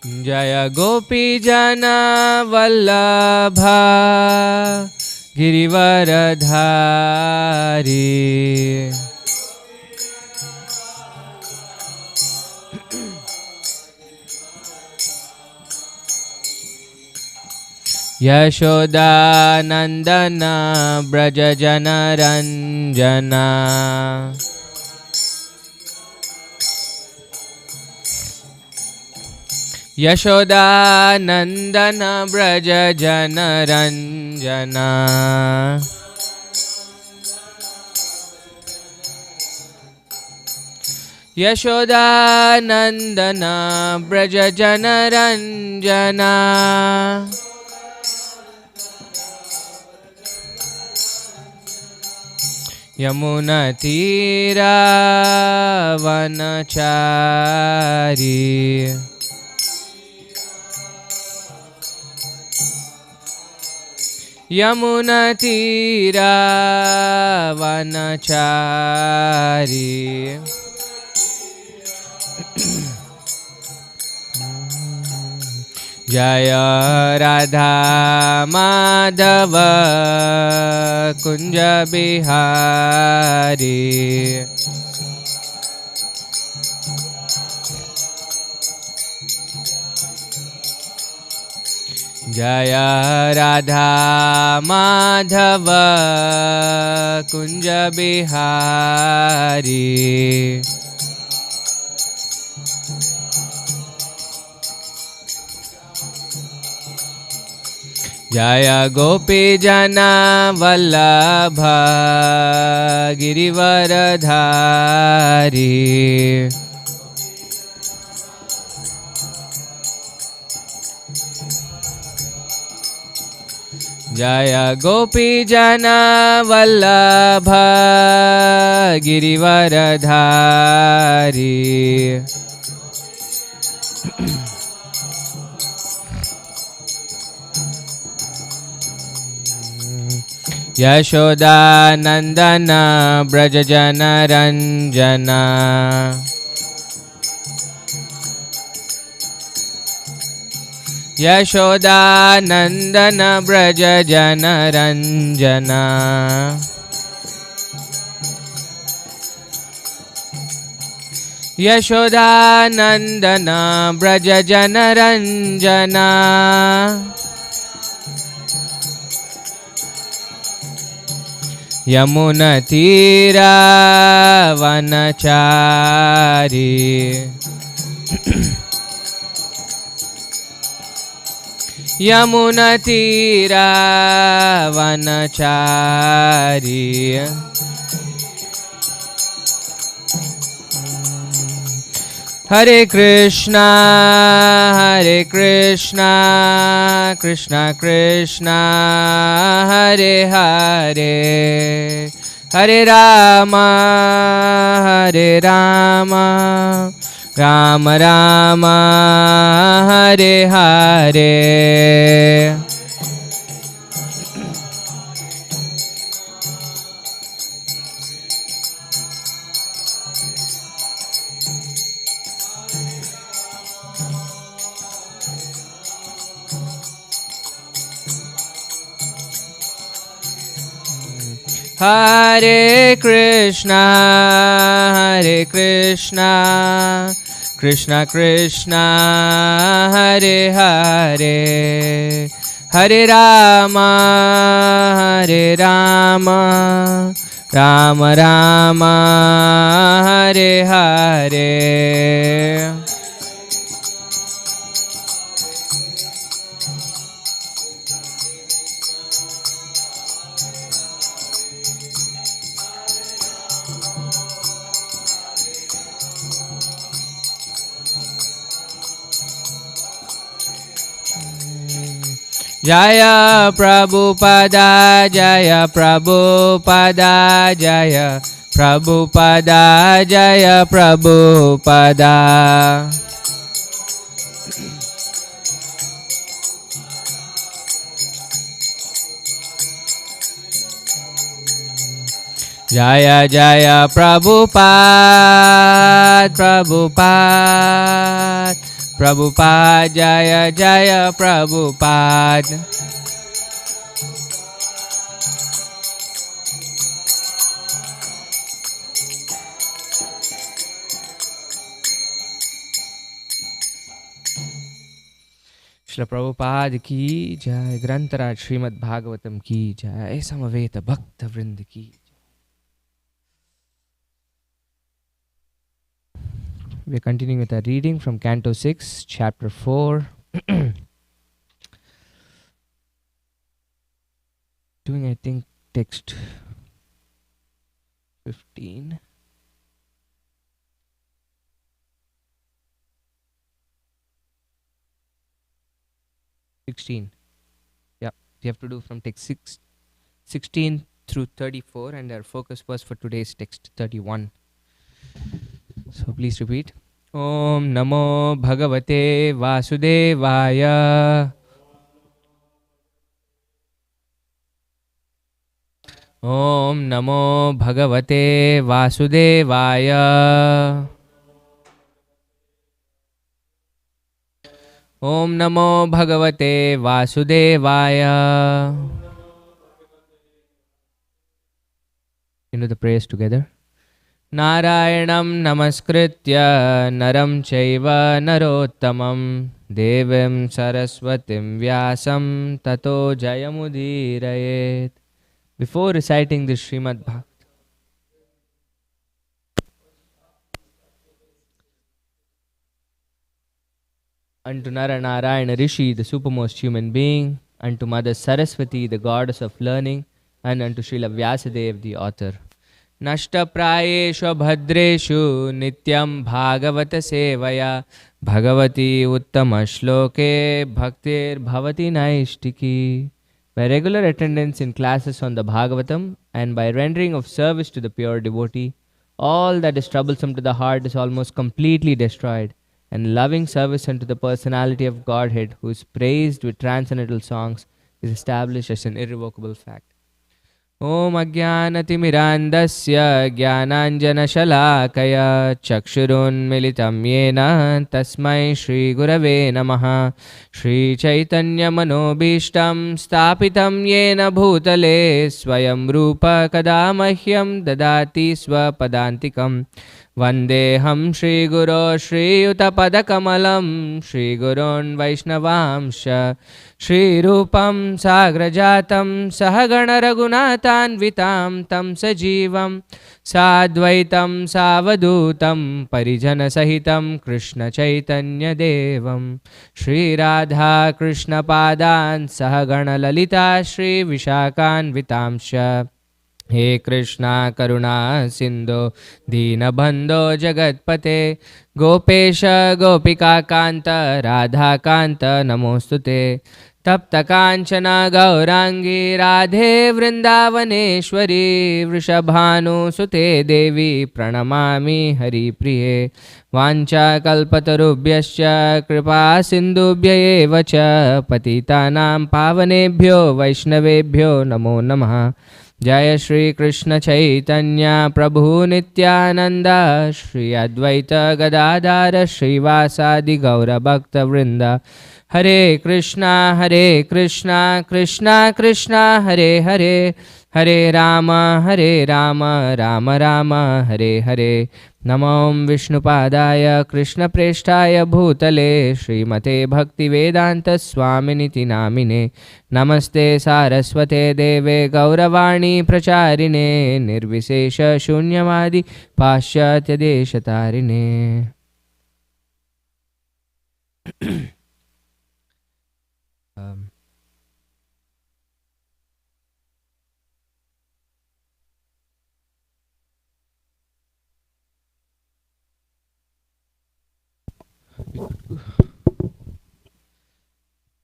Jaya Gopi Jana Vallabha Girivaradhari. Yashoda Nandana Braja Jana Ranjana. Yashoda Nandana Braja Jana Ranjana. Yashoda Nandana Braja Jana Ranjana. Yamuna Tira Vanachari. Yamuna Tira Vanachari. Jaya Radha Madhava Kunja Bihari. Jaya Radha Madhava Kunja Bihari. Jaya Gopi Jana Vallabha Girivaradhari. Jaya Gopi Jana Vallabha Girivaradhari. Yashoda Nandana Braja Jana Ranjana. Yashoda Nandana Braja Jana Ranjana. Yashoda Nandana Braja Jana Ranjana. Yamuna Tira Vanachari. Yamuna Tira Vanachari. Hare Krishna, Hare Krishna, Krishna Krishna, Hare Hare, Hare Rama, Hare Rama, Rama Rama, Hare Hare. Hare Krishna, Hare Krishna, Krishna Krishna, Hare Hare, Hare Rama, Hare Rama, Rama Rama, Hare Hare. Jaya Prabhupada, Jaya Prabhupada, Jaya Prabhupada, Jaya Prabhupada. Jaya Jaya Prabhupada, Prabhupada, Prabhupada Jaya Jaya Prabhupada. Shri Prabhupada ki jai, Grantaraj Srimad Bhagavatam ki jai, Samaveta Bhakta Vrinda ki. We are continuing with our reading from Canto 6, Chapter 4. Doing, I think, text 15. Yeah, we have to do from text 16 through 34, and our focus was for today's text 31. So please repeat. Om Namo Bhagavate Vasudevaya. Om Namo Bhagavate Vasudevaya. Om Namo Bhagavate Vasudevaya. Into the prayers together. Narayanam Namaskritya Naram Chaiva Narottamam Devim Saraswatim Vyasam Tato Jayamudirayet. Before reciting this Srimad Bhagavatam, unto Naranarayana Rishi, the supermost human being, unto Mother Saraswati, the goddess of learning, and unto Srila Vyasadeva, the author. Nashta prayeshu bhadreshu nityam bhagavata sevaya bhagavati uttama shloke bhaktir bhavati naishtiki. By regular attendance in classes on the Bhagavatam and by rendering of service to the pure devotee, all that is troublesome to the heart is almost completely destroyed, and loving service unto the personality of Godhead, who is praised with transcendental songs, is established as an irrevocable fact. Om Ajnanatimirandasya Jnananjanashalakaya Chakshurun Militam Yena Tasmai Shri Gurave Namaha. Shri Chaitanya Manobishtam Stapitam Yena Bhutale Swayam Rupa Kadamahyam Dadati Swapadantikam. Vandeham Shri Guru Shri Utapadakamalam Shri Gurun Vaishnavamsha Shri Rupam Sagrajatam Sahagana Raghunathanvitam Tam Sajivam Sadvaitam Savadutam Parijana Sahitam Krishna Chaitanya Devam Shri Radha Krishna Padan Sahagana Lalita Shri Vishakhanvitamsha. He Krishna Karuna Sindhu Deenabandho Jagatpate Gopesha Gopika Kanta Radha Kanta Namostute Tapta Kanchana Gaurangi Radhe Vrindavaneshwari Vrishabhanu Sute Devi Pranamami Hari Priye Vancha Kalpatarubhyascha Kripa Sindhubhya eva cha Patitanam Pavanebhyo Vaishnavebhyo Namo Namaha. Jaya Shri Krishna Chaitanya Prabhu Nityananda Shri Advaita Gadadara Shri Vasadi Gaura Bhakta Vrinda. Hare Krishna Krishna Krishna Hare Hare Hare Rama Rama Rama Hare Hare. Namam Vishnupadaya Krishna Preshtaya Bhutale Srimate Bhakti Vedanta Swaminiti Namine. Namaste Saraswate Deve Gauravani Pracharine Nirvisesha Shunyamadi Paschatya Deshatarine.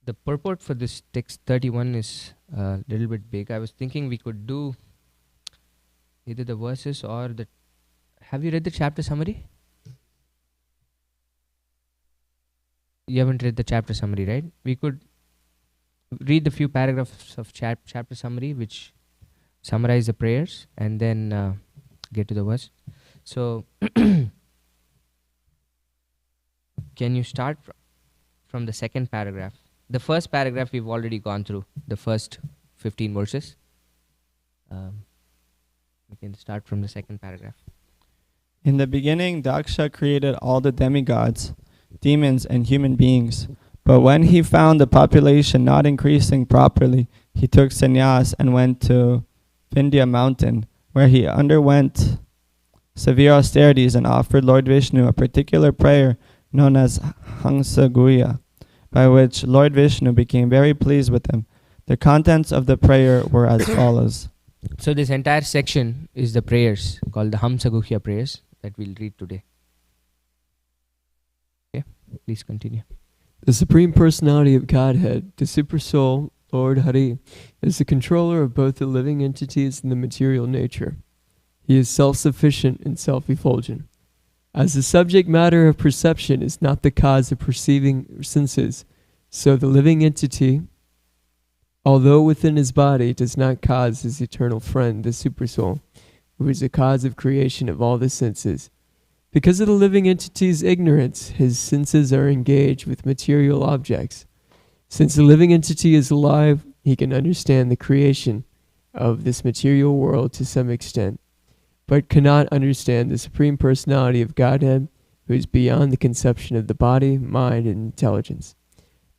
The purport for this text 31 is a little bit big. I was thinking we could do either the verses or the... Have you read the chapter summary? You haven't read the chapter summary, right? We could read the few paragraphs of chapter summary which summarize the prayers and then get to the verse. So, can you start from the second paragraph. The first paragraph we've already gone through, the first 15 verses. We can start from the second paragraph. In the beginning, Daksha created all the demigods, demons, and human beings. But when he found the population not increasing properly, he took sannyas and went to Vindhya mountain, where he underwent severe austerities and offered Lord Vishnu a particular prayer known as Hamsa Guhya, by which Lord Vishnu became very pleased with him. The contents of the prayer were as follows. So this entire section is the prayers called the Hamsaguhya prayers that we'll read today. Okay, please continue. The Supreme Personality of Godhead, the Super Soul, Lord Hari, is the controller of both the living entities and the material nature. He is self-sufficient and self-effulgent. As the subject matter of perception is not the cause of perceiving senses, so the living entity, although within his body, does not cause his eternal friend, the Supersoul, who is the cause of creation of all the senses. Because of the living entity's ignorance, his senses are engaged with material objects. Since the living entity is alive, he can understand the creation of this material world to some extent, but cannot understand the Supreme Personality of Godhead, who is beyond the conception of the body, mind, and intelligence.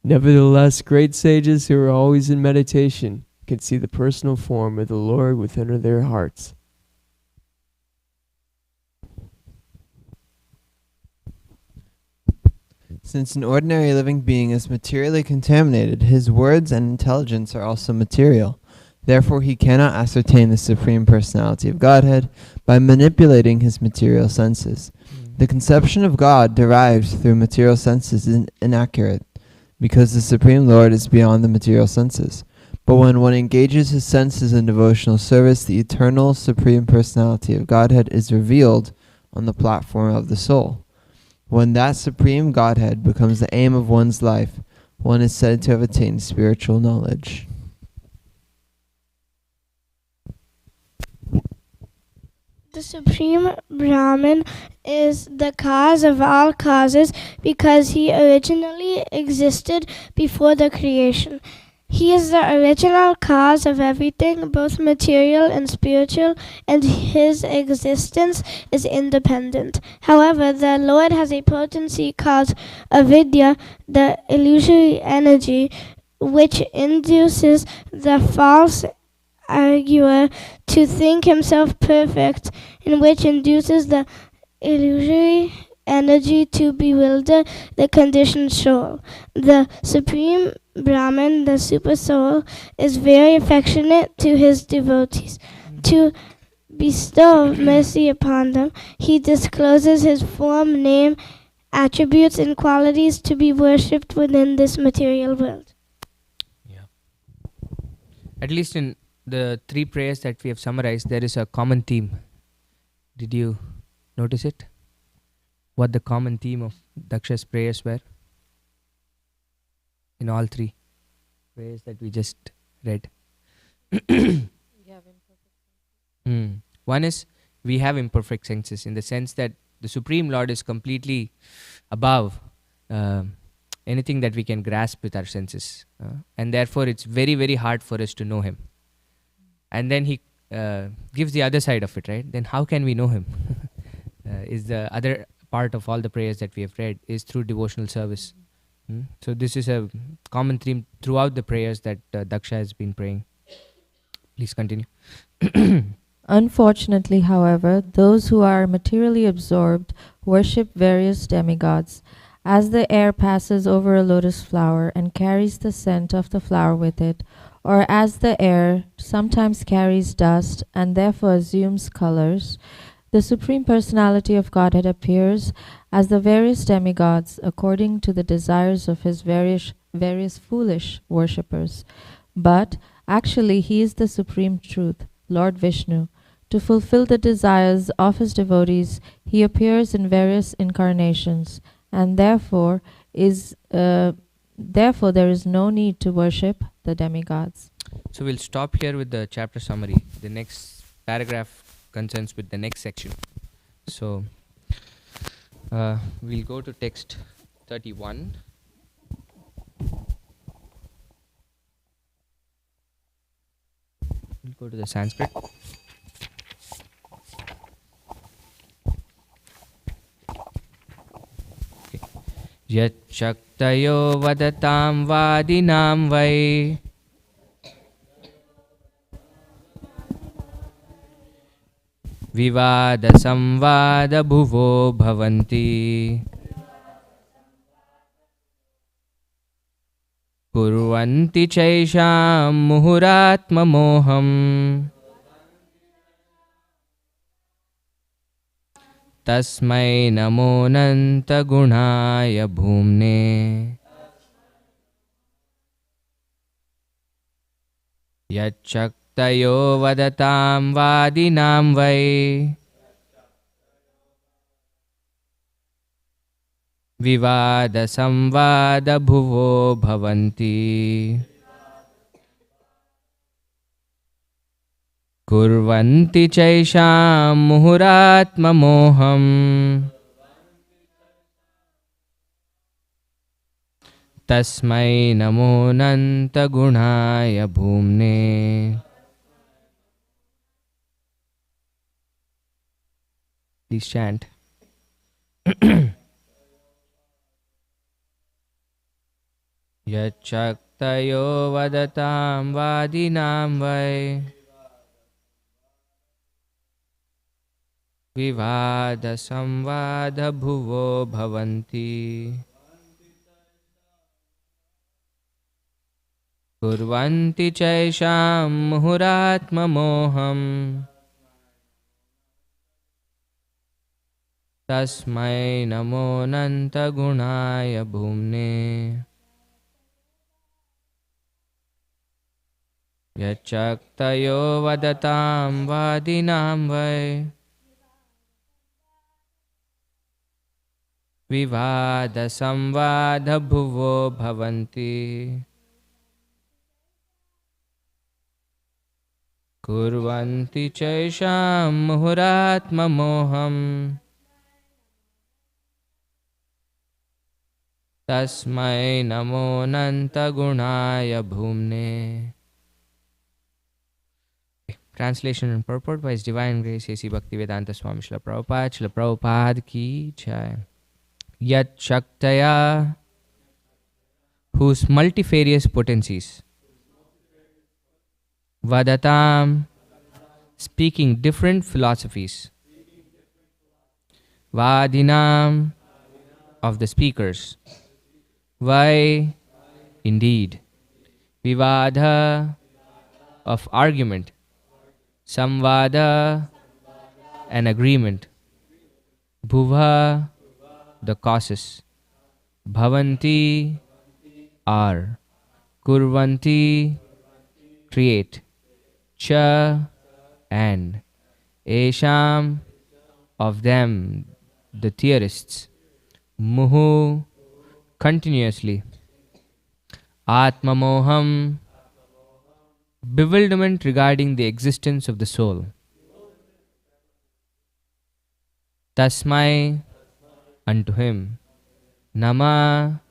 Nevertheless, great sages who are always in meditation can see the personal form of the Lord within their hearts. Since an ordinary living being is materially contaminated, his words and intelligence are also material. Therefore, he cannot ascertain the Supreme Personality of Godhead by manipulating his material senses. The conception of God derived through material senses is inaccurate, because the Supreme Lord is beyond the material senses. But when one engages his senses in devotional service, the eternal Supreme Personality of Godhead is revealed on the platform of the soul. When that Supreme Godhead becomes the aim of one's life, one is said to have attained spiritual knowledge. The Supreme Brahman is the cause of all causes because he originally existed before the creation. He is the original cause of everything, both material and spiritual, and his existence is independent. However, the Lord has a potency called avidya, the illusory energy, which induces the false arguer to think himself perfect, and which induces the illusory energy to bewilder the conditioned soul. The Supreme Brahman, the Super Soul, is very affectionate to his devotees. To bestow mercy upon them, he discloses his form, name, attributes, and qualities to be worshipped within this material world. Yeah. At least in the three prayers that we have summarized, there is a common theme. Did you notice it? What the common theme of Daksha's prayers were? In all three prayers that we just read. One is, we have imperfect senses, in the sense that the Supreme Lord is completely above anything that we can grasp with our senses. And therefore it's very, very hard for us to know him. And then he gives the other side of it, right? Then how can we know him? Is the other part of all the prayers that we have read is through devotional service. So this is a common theme throughout the prayers that Daksha has been praying. Please continue. Unfortunately, however, those who are materially absorbed worship various demigods. As the air passes over a lotus flower and carries the scent of the flower with it, or as the air sometimes carries dust and therefore assumes colors, the Supreme Personality of Godhead appears as the various demigods according to the desires of his various foolish worshippers. But actually he is the Supreme Truth, Lord Vishnu. To fulfill the desires of his devotees, he appears in various incarnations, and therefore there is no need to worship the demigods. So we'll stop here with the chapter summary. The next paragraph concerns with the next section. So we'll go to text 31. go to the Sanskrit. Yachaktayo vadatam vadinam vai vivada samvada bhuvo bhavanti kurvanti chaisham muhuratma moham tasmai namo nanta gunaya bhumne yachaktayo vadatam vadinam vai vivada samvada bhuvo bhavanti kurvanti chaisham muhuratma moham tasmai namo nanta gunaya bhumne. Please chant. Yachaktayo vadatam vadinam vai vivada samvada bhuvo bhavanti kurvanti chaisham muhuratma moham tasmai namo nanta gunaya bhumne. Yachaktayo vadatam vadinam vai vivada samvada bhuvo bhavanti kurvanti chaisham muhuratma moham tasmai namo nanta gunaya bhumne. Translation and purport by His Divine Grace A.C. Bhaktivedanta Swami Srila Prabhupada ki jai. Yat Shaktaya, whose multifarious potencies, Vadatam, speaking different philosophies, Vadinam, of the speakers, Vai, indeed, Vivadha, of argument, Samvada, an agreement, Bhuva, the causes, Bhavanti, are, Kurvanti, create, Cha, and, Esham, of them, the theorists, Muhu, continuously, Atmamoham, bewilderment regarding the existence of the soul, Tasmai, unto him, Nama,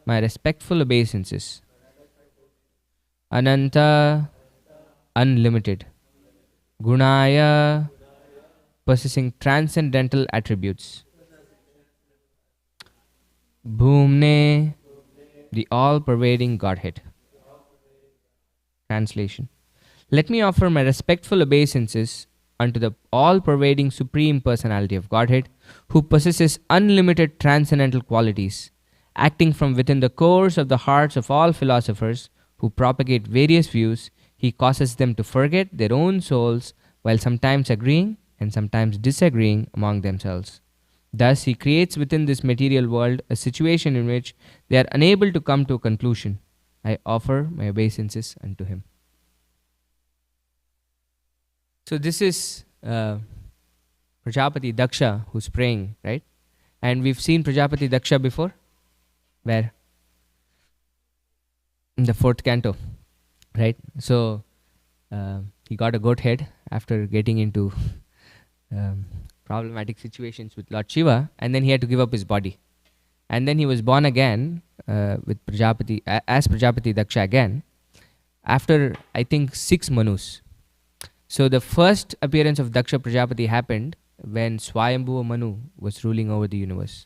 my respectful obeisances, Ananta, unlimited, Gunaya, possessing transcendental attributes, Bhumne, the all-pervading Godhead. Translation. Let me offer my respectful obeisances unto the all-pervading Supreme Personality of Godhead, who possesses unlimited transcendental qualities, acting from within the cores of the hearts of all philosophers who propagate various views. He causes them to forget their own souls while sometimes agreeing and sometimes disagreeing among themselves. Thus, he creates within this material world a situation in which they are unable to come to a conclusion. I offer my obeisances unto him. So this is Prajapati Daksha who's praying, right? And we've seen Prajapati Daksha before. Where? In the 4th canto, right? So he got a goat head after getting into problematic situations with Lord Shiva, and then he had to give up his body. And then he was born again with Prajapati, as Prajapati Daksha again, after I think 6 Manus. So the first appearance of Daksha Prajapati happened when Swayambhuva Manu was ruling over the universe.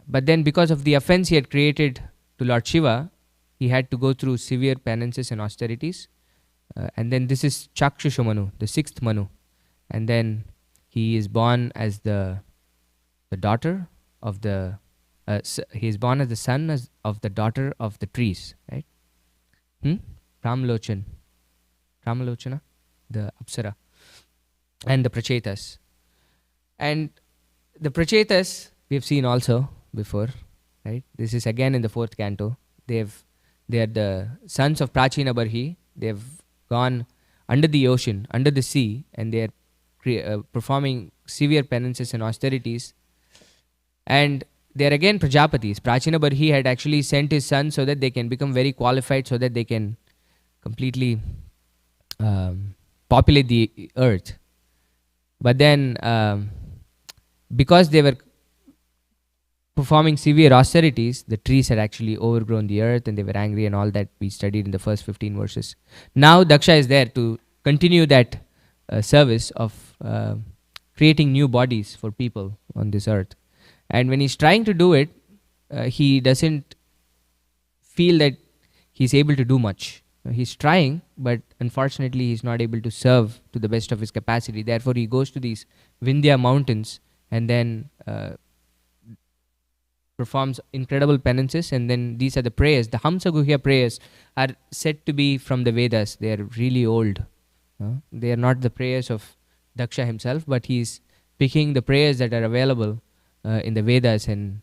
But then because of the offense he had created to Lord Shiva, he had to go through severe penances and austerities. And then this is Chakshusha Manu, the sixth Manu. And then he is born as the daughter of the, he is born as the son of the daughter of the trees, right? Ramlochana, the Apsara, and the Prachetas. And the Prachetas we have seen also before, right? This is again in the 4th canto. They are the sons of Prachina Barhi. They have gone under the ocean, under the sea, and they are performing severe penances and austerities. And they are again Prajapatis. Prachina Barhi had actually sent his son so that they can become very qualified, so that they can completely populate the earth. But then because they were performing severe austerities, the trees had actually overgrown the earth and they were angry, and all that we studied in the first 15 verses. Now Daksha is there to continue that service of creating new bodies for people on this earth. And when he's trying to do it, he doesn't feel that he's able to do much. He's trying, but unfortunately he's not able to serve to the best of his capacity. Therefore he goes to these Vindhya mountains and then performs incredible penances. And then these are the prayers. The Hamsa Guhya prayers are said to be from the Vedas. They are really old. They are not the prayers of Daksha himself, but he's picking the prayers that are available in the Vedas and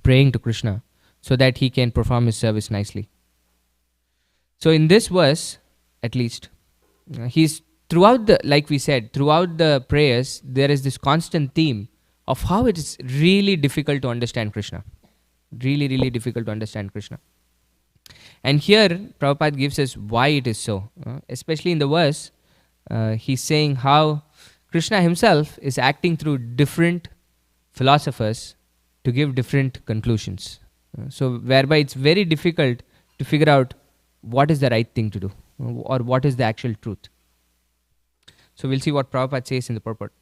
praying to Krishna so that he can perform his service nicely. So in this verse, at least, he's throughout the, like we said, throughout the prayers, there is this constant theme of how it is really difficult to understand Krishna. Really, really difficult to understand Krishna. And here, Prabhupada gives us why it is so. Especially in the verse, he's saying how Krishna himself is acting through different philosophers to give different conclusions. So whereby it's very difficult to figure out what is the right thing to do or what is the actual truth. So we'll see what Prabhupada says in the purport.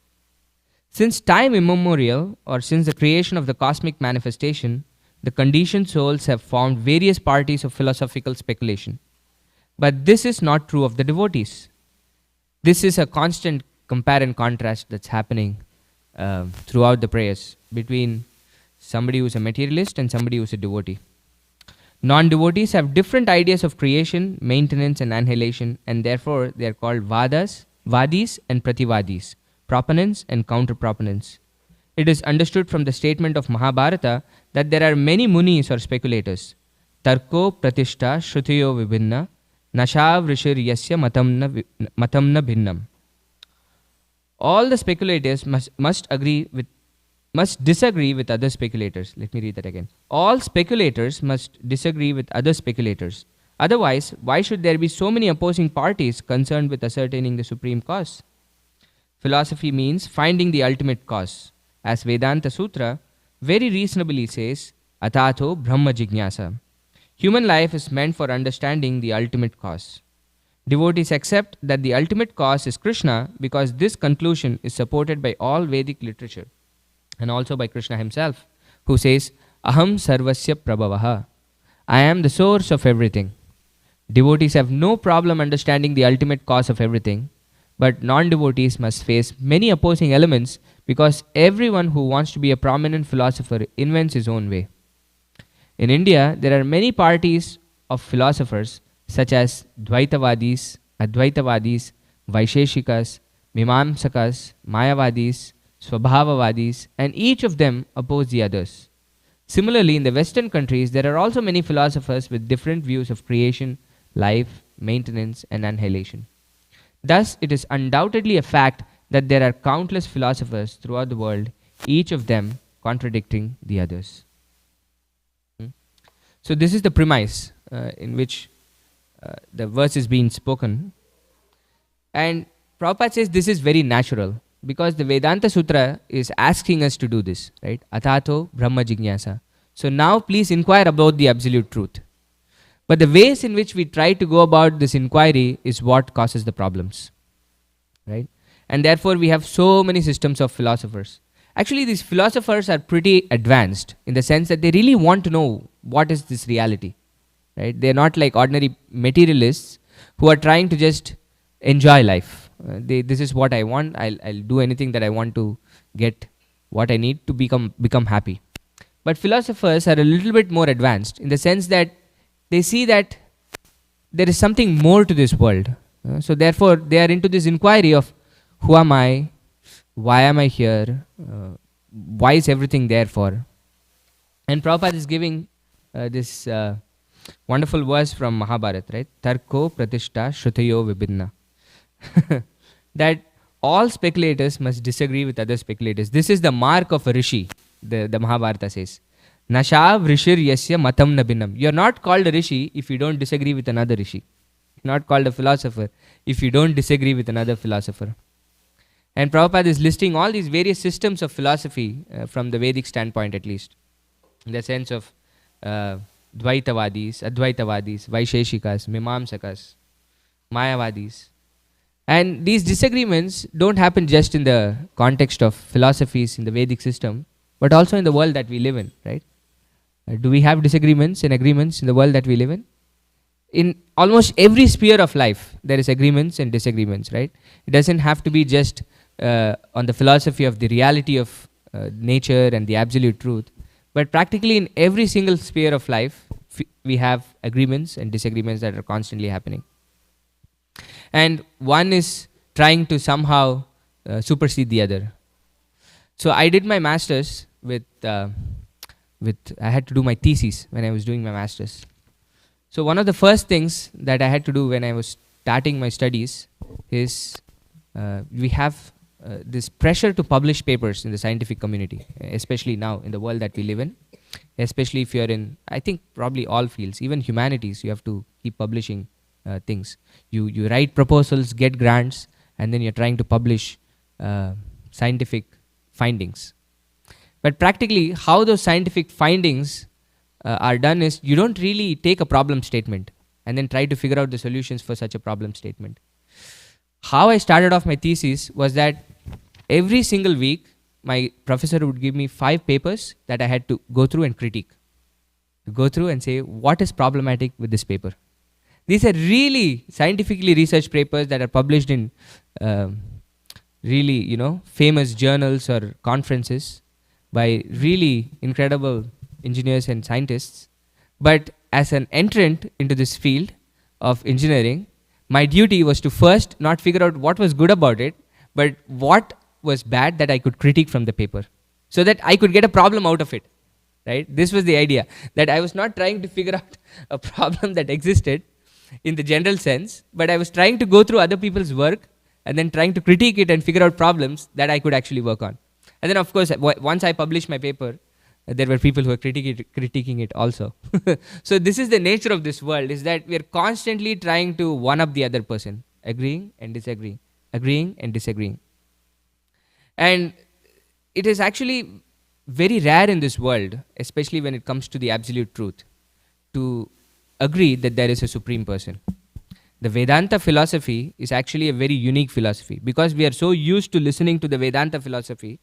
Since time immemorial, or since the creation of the cosmic manifestation, the conditioned souls have formed various parties of philosophical speculation. But this is not true of the devotees. This is a constant compare and contrast that's happening throughout the prayers between somebody who's a materialist and somebody who's a devotee. Non-devotees have different ideas of creation, maintenance and annihilation, and therefore they are called vadis and prativadis, proponents and counter-proponents. It is understood from the statement of Mahabharata that there are many munis or speculators. Tarko pratishta shrutiyo vibhinna nashav rishir yasya matamna bhinnam. All the speculators must disagree with other speculators. Let me read that again. All speculators must disagree with other speculators. Otherwise, why should there be so many opposing parties concerned with ascertaining the supreme cause? Philosophy means finding the ultimate cause. As Vedanta Sutra very reasonably says, Atato Brahma Jignasa. Human life is meant for understanding the ultimate cause. Devotees accept that the ultimate cause is Krishna because this conclusion is supported by all Vedic literature and also by Krishna himself, who says, Aham sarvasya prabhavaha. I am the source of everything. Devotees have no problem understanding the ultimate cause of everything, but non-devotees must face many opposing elements because everyone who wants to be a prominent philosopher invents his own way. In India, there are many parties of philosophers such as Dvaitavadis, Advaitavadis, Vaisheshikas, Mimamsakas, Mayavadis, Swabhavavadis, and each of them oppose the others. Similarly, in the Western countries, there are also many philosophers with different views of creation, life, maintenance, and annihilation. Thus, it is undoubtedly a fact that there are countless philosophers throughout the world, each of them contradicting the others. So this is the premise in which the verse is being spoken. And Prabhupada says this is very natural because the Vedanta Sutra is asking us to do this, right? Atato Brahma Jignasa. So now please inquire about the absolute truth. But the ways in which we try to go about this inquiry is what causes the problems, right? And therefore we have so many systems of philosophers. Actually, these philosophers are pretty advanced in the sense that they really want to know what is this reality, right? They're not like ordinary materialists who are trying to just enjoy life. This is what I want. I'll do anything that I want to get what I need to become happy. But philosophers are a little bit more advanced in the sense that they see that there is something more to this world. So therefore, they are into this inquiry of who am I, why am I here, why is everything there for? And Prabhupada is giving this wonderful verse from Mahabharata, right? Tarko pratishta shrutayo vibhinna. That all speculators must disagree with other speculators. This is the mark of a rishi, the Mahabharata says. Nashav rishir yasya matam nabinam. You are not called a rishi if you don't disagree with another rishi. You're not called a philosopher if you don't disagree with another philosopher. And Prabhupada is listing all these various systems of philosophy from the Vedic standpoint at least. In the sense of Dvaitavadis, Advaitavadis, Vaisheshikas, Mimamsakas, Mayavadis. And these disagreements don't happen just in the context of philosophies in the Vedic system, but also in the world that we live in, right? Do we have disagreements and agreements in the world that we live in? In almost every sphere of life, there is agreements and disagreements, right? It doesn't have to be just on the philosophy of the reality of nature and the absolute truth, but practically in every single sphere of life, we have agreements and disagreements that are constantly happening. And one is trying to somehow supersede the other. So I did my master's with I had to do my thesis when I was doing my master's. So one of the first things that I had to do when I was starting my studies is we have this pressure to publish papers in the scientific community, especially now in the world that we live in, especially if you're in, I think probably all fields, even humanities, you have to keep publishing things. You write proposals, get grants, and then you're trying to publish scientific findings. But practically how those scientific findings are done is you don't really take a problem statement and then try to figure out the solutions for such a problem statement. How I started off my thesis was that every single week my professor would give me 5 papers that I had to go through and critique. To go through and say what is problematic with this paper. These are really scientifically researched papers that are published in really, famous journals or conferences by really incredible engineers and scientists. But as an entrant into this field of engineering, my duty was to first not figure out what was good about it, but what was bad that I could critique from the paper, so that I could get a problem out of it, right? This was the idea, that I was not trying to figure out a problem that existed in the general sense, but I was trying to go through other people's work and then trying to critique it and figure out problems that I could actually work on. And then of course, once I published my paper, there were people who were critiquing it also. So this is the nature of this world, is that we are constantly trying to one up the other person, agreeing and disagreeing, agreeing and disagreeing. And it is actually very rare in this world, especially when it comes to the absolute truth, to agree that there is a supreme person. The Vedanta philosophy is actually a very unique philosophy. Because we are so used to listening to the Vedanta philosophy,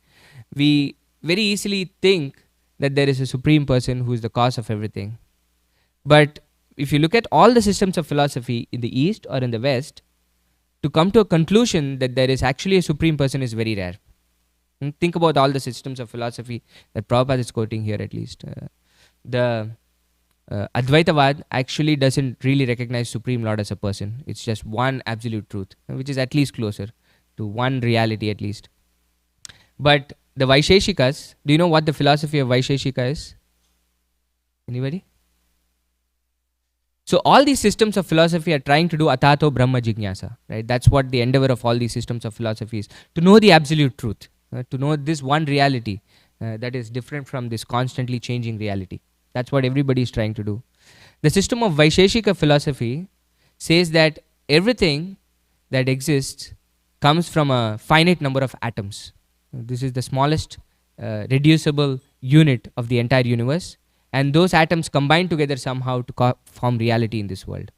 we very easily think that there is a supreme person who is the cause of everything. But if you look at all the systems of philosophy in the East or in the West, to come to a conclusion that there is actually a supreme person is very rare. And think about all the systems of philosophy that Prabhupada is quoting here at least. The Advaitavad actually doesn't really recognize Supreme Lord as a person. It's just one absolute truth, which is at least closer to one reality at least. But the Vaisheshikas, do you know what the philosophy of Vaisheshika is? Anybody? So all these systems of philosophy are trying to do Atato Brahma Jignasa, right? That's what the endeavor of all these systems of philosophy is. To know the absolute truth, to know this one reality that is different from this constantly changing reality. That's what everybody is trying to do. The system of Vaisheshika philosophy says that everything that exists comes from a finite number of atoms. This is the smallest reducible unit of the entire universe, And those atoms combine together somehow to form reality in this world.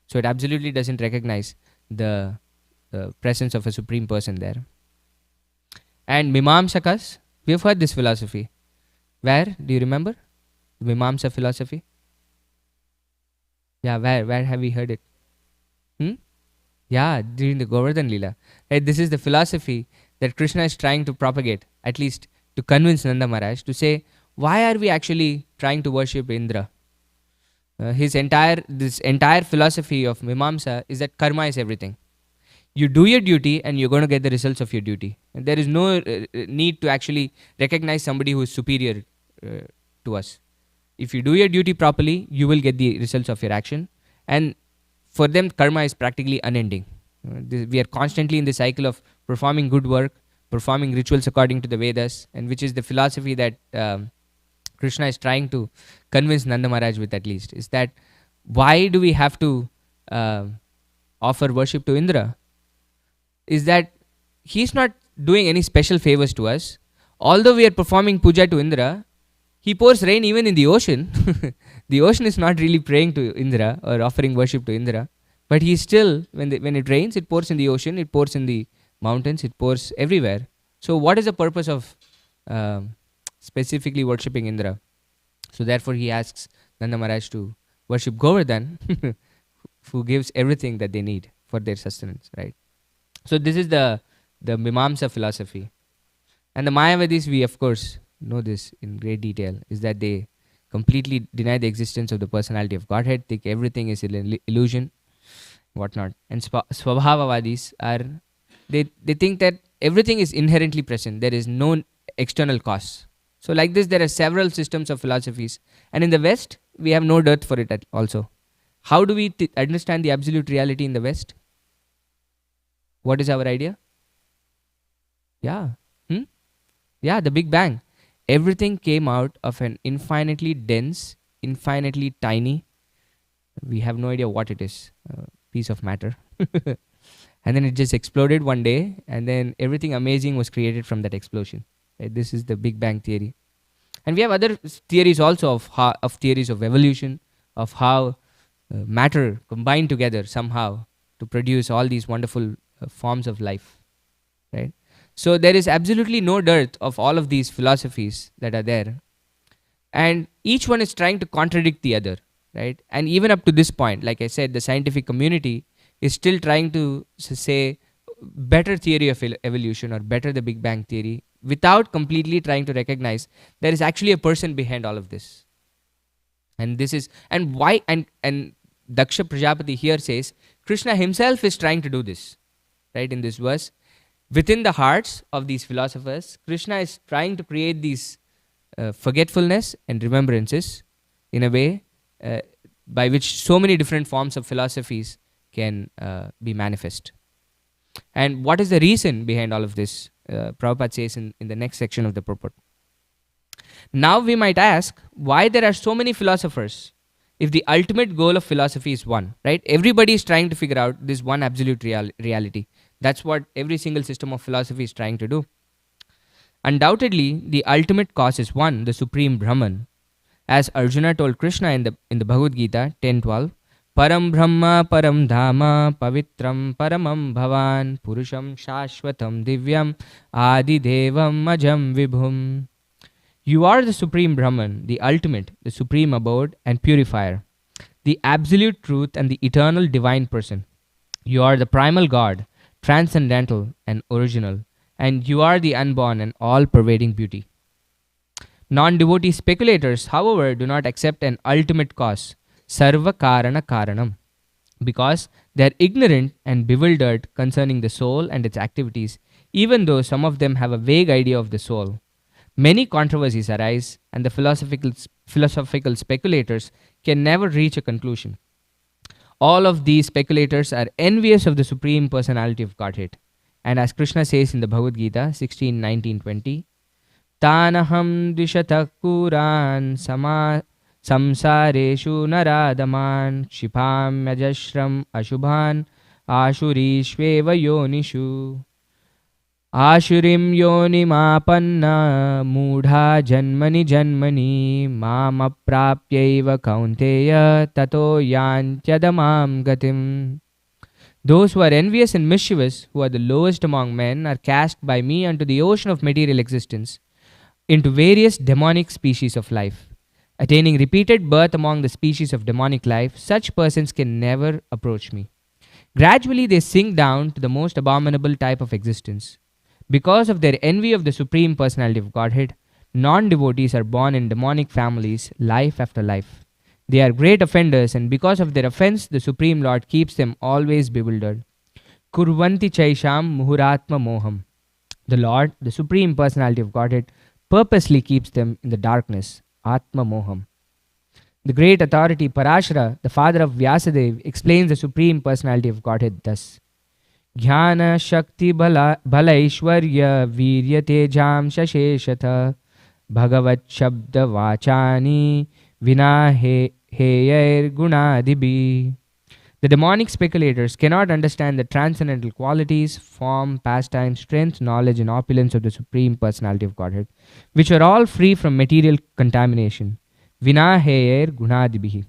So it absolutely doesn't recognize the presence of a supreme person there. And Mimamsakas, we have heard this philosophy. Where? Do you remember? Mimamsa philosophy? Yeah, where have we heard it? Yeah, during the Govardhan Leela. Right, this is the philosophy that Krishna is trying to propagate, at least to convince Nanda Maharaj to say, why are we actually trying to worship Indra? This entire philosophy of Mimamsa is that karma is everything. You do your duty and you're going to get the results of your duty. And there is no need to actually recognize somebody who is superior to us. If you do your duty properly, you will get the results of your action. And for them, karma is practically unending. We are constantly in the cycle of performing good work, performing rituals according to the Vedas, and which is the philosophy that Krishna is trying to convince Nanda Maharaj with, at least, is that why do we have to offer worship to Indra? Is that he's not doing any special favors to us. Although we are performing puja to Indra, he pours rain even in the ocean. The ocean is not really praying to Indra or offering worship to Indra, but he still, when it rains, it pours in the ocean, it pours in the mountains, it pours everywhere. So what is the purpose of specifically worshipping Indra? So therefore he asks Nanda Maharaj to worship Govardhan, who gives everything that they need for their sustenance, right? So this is the Mimamsa philosophy. And the Mayavadis, we of course know this in great detail, is that they completely deny the existence of the personality of Godhead, think everything is an illusion, whatnot. And Swabhavavadis they think that everything is inherently present, there is no external cause. So like this, there are several systems of philosophies. And in the West, we have no dearth for it also. How do we understand the absolute reality in the West? What is our idea? Yeah. Yeah, the Big Bang. Everything came out of an infinitely dense, infinitely tiny, we have no idea what it is, piece of matter. And then it just exploded one day, and then everything amazing was created from that explosion. Right? This is the Big Bang theory. And we have other theories also of theories of evolution, of how matter combined together somehow to produce all these wonderful forms of life. Right? So there is absolutely no dearth of all of these philosophies that are there. And each one is trying to contradict the other. Right? And even up to this point, like I said, the scientific community is still trying to say better theory of evolution or better the Big Bang theory, without completely trying to recognize there is actually a person behind all of this. And this is, and why, and Daksha Prajapati here says, Krishna himself is trying to do this. Right, in this verse, within the hearts of these philosophers, Krishna is trying to create these forgetfulness and remembrances in a way by which so many different forms of philosophies can be manifest. And what is the reason behind all of this? Prabhupada says in the next section of the purport. Now we might ask why there are so many philosophers if the ultimate goal of philosophy is one, right? Everybody is trying to figure out this one absolute reality. That's what every single system of philosophy is trying to do. Undoubtedly, the ultimate cause is one, the supreme Brahman. As Arjuna told Krishna in the Bhagavad Gita 10:12, Param Brahma Param Dhama Pavitram Paramam Bhavan Purusham Shashvatam Divyam Adi Devam Ajam Vibhum. You are the supreme Brahman, the ultimate, the supreme abode and purifier, the absolute truth and the eternal divine person. You are the primal God, transcendental and original, and you are the unborn and all-pervading beauty. Non-devotee speculators, however, do not accept an ultimate cause, Sarva Karana Karanam, because they are ignorant and bewildered concerning the soul and its activities, even though some of them have a vague idea of the soul. Many controversies arise, and the philosophical speculators can never reach a conclusion. All of these speculators are envious of the Supreme Personality of Godhead. And as Krishna says in the Bhagavad Gita 16, 19, 20, Tanaham dishata kuran samsareshu naradaman kshipam yajashram ashubhan ashurishveva yonishu. Ashurim yonimapanna mudha janmani janmani mam aprapyaiva kaunteya tato yantyadamam gatim. Those who are envious and mischievous, who are the lowest among men, are cast by me unto the ocean of material existence, into various demonic species of life. Attaining repeated birth among the species of demonic life, such persons can never approach me. Gradually, they sink down to the most abominable type of existence. Because of their envy of the Supreme Personality of Godhead, non devotees are born in demonic families life after life. They are great offenders, and because of their offense, the Supreme Lord keeps them always bewildered. Kurvanti chaisham muhuratma moham. The Lord, the Supreme Personality of Godhead, purposely keeps them in the darkness, Atma Moham. The great authority Parashara, the father of Vyasadeva, explains the Supreme Personality of Godhead thus. Jnana Shakti Bala Ishwarya Virya Tejam Shasheshatha Bhagavat Shabda Vachani Vina Heyair Gunadibi. The demonic speculators cannot understand the transcendental qualities, form, pastime, strength, knowledge, and opulence of the Supreme Personality of Godhead, which are all free from material contamination. Vina Heyair Gunadibi.